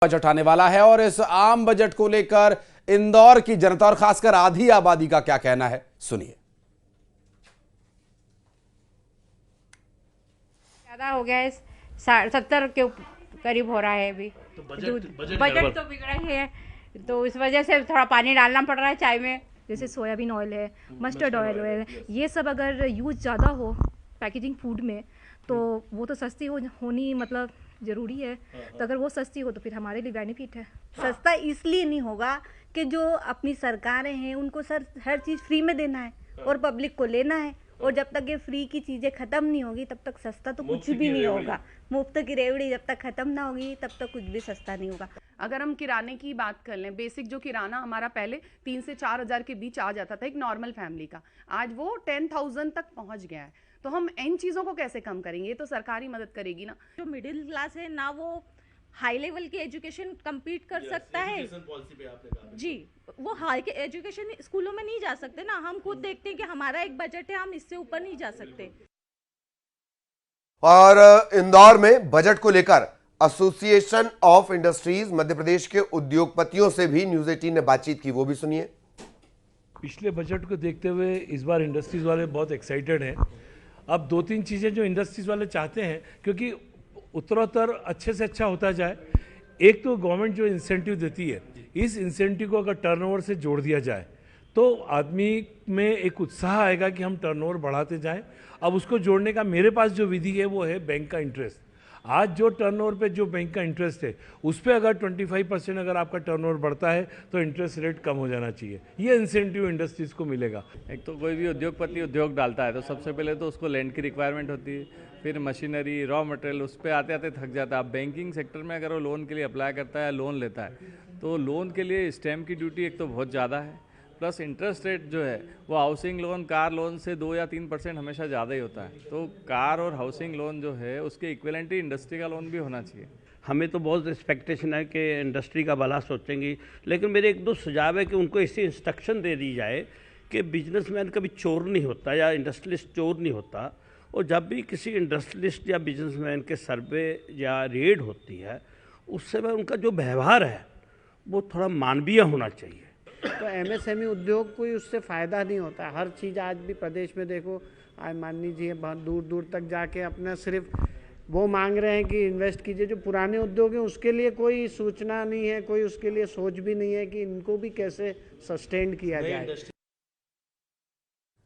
Budget आने वाला है और इस आम बजट को लेकर इंदौर की जनता और खासकर आधी आबादी का क्या कहना है, सुनिए। ज्यादा हो गया है, 70 के करीब हो रहा है अभी। तो बजट तो बिगड़ा ही है, तो इस वजह से थोड़ा पानी डालना पड़ रहा है चाय में। जैसे सोयाबीन ऑयल है, मस्टर्ड ऑयल है, ये सब अगर यूज ज़्यादा हो पैकेजिंग फूड में तो वो तो सस्ती होनी मतलब ज़रूरी है। तो अगर वो सस्ती हो तो फिर हमारे लिए बेनिफिट है। सस्ता इसलिए नहीं होगा कि जो अपनी सरकारें हैं उनको हर चीज़ फ्री में देना है और पब्लिक को लेना है, और जब तक ये फ्री की चीज़ें ख़त्म नहीं होगी तब तक सस्ता तो कुछ भी नहीं होगा। मुफ्त की रेवड़ी जब तक ख़त्म ना होगी तब तक कुछ भी सस्ता नहीं होगा। अगर हम किराने की बात कर लें, बेसिक जो किराना हमारा पहले 3 से 4 हज़ार के बीच आ जाता था एक नॉर्मल फैमिली का, आज वो 10,000 तक पहुंच गया है। तो हम इन चीज़ों को कैसे कम करेंगे? ये तो सरकारी मदद करेगी ना। जो मिडिल क्लास है ना वो हाई लेवल की एजुकेशन कंप्लीट कर सकता है जी, वो हाई के एजुकेशन स्कूलों में नहीं जा सकते ना। हम खुद देखते हैं कि हमारा एक बजट है, हम इससे ऊपर नहीं जा सकते। और इंदौर में बजट को लेकर association of industries Madhya Pradesh के उद्योगपतियों से भी न्यूज 18 ने बातचीत की, वो भी सुनिए। पिछले बजट को देखते हुए इस बार इंडस्ट्रीज वाले बहुत एक्साइटेड हैं। अब 2-3 चीज़ें जो इंडस्ट्रीज वाले चाहते हैं, क्योंकि उत्तरोत्तर अच्छे से अच्छा होता जाए, एक तो गवर्नमेंट जो इंसेंटिव देती है, इस इंसेंटिव को अगर टर्नओवर से जोड़ दिया जाए तो आदमी में एक उत्साह आएगा कि हम टर्नओवर बढ़ाते जाएं। अब उसको जोड़ने का मेरे पास जो विधि है वो है बैंक का इंटरेस्ट। आज जो टर्नओवर पे जो बैंक का इंटरेस्ट है उस पर अगर 25% अगर आपका टर्नओवर बढ़ता है तो इंटरेस्ट रेट कम हो जाना चाहिए। ये इंसेंटिव इंडस्ट्रीज को मिलेगा। एक तो कोई भी उद्योगपति उद्योग डालता है तो सबसे पहले तो उसको लैंड की रिक्वायरमेंट होती है, फिर मशीनरी, रॉ मटेरियल, उस पर आते आते थक जाता है। अब बैंकिंग सेक्टर में अगर वो लोन के लिए अप्लाई करता है, लोन लेता है, तो लोन के लिए स्टैम्प की ड्यूटी एक तो बहुत ज़्यादा है, प्लस इंटरेस्ट रेट जो है वो हाउसिंग लोन, कार लोन से 2 या 3% हमेशा ज़्यादा ही होता है। तो कार और हाउसिंग लोन जो है उसके इक्विवेलेंट इंडस्ट्री का लोन भी होना चाहिए। हमें तो बहुत एक्सपेक्टेशन है कि इंडस्ट्री का भला सोचेंगी, लेकिन मेरे 1-2 सुझाव है कि उनको ऐसी इंस्ट्रक्शन दे दी जाए कि बिजनेसमैन कभी चोर नहीं होता या इंडस्ट्रियलिस्ट चोर नहीं होता, और जब भी किसी इंडस्ट्रियलिस्ट या बिजनेसमैन के सर्वे या रेड होती है उस समय उनका जो व्यवहार है वो थोड़ा मानवीय होना चाहिए। तो एमएसएमई उद्योग कोई उससे फ़ायदा नहीं होता। हर चीज़ आज भी प्रदेश में देखो, आज मान लीजिए बहुत दूर दूर तक जाके अपना सिर्फ वो मांग रहे हैं कि इन्वेस्ट कीजिए। जो पुराने उद्योग हैं उसके लिए कोई सूचना नहीं है, कोई उसके लिए सोच भी नहीं है कि इनको भी कैसे सस्टेन किया जाए।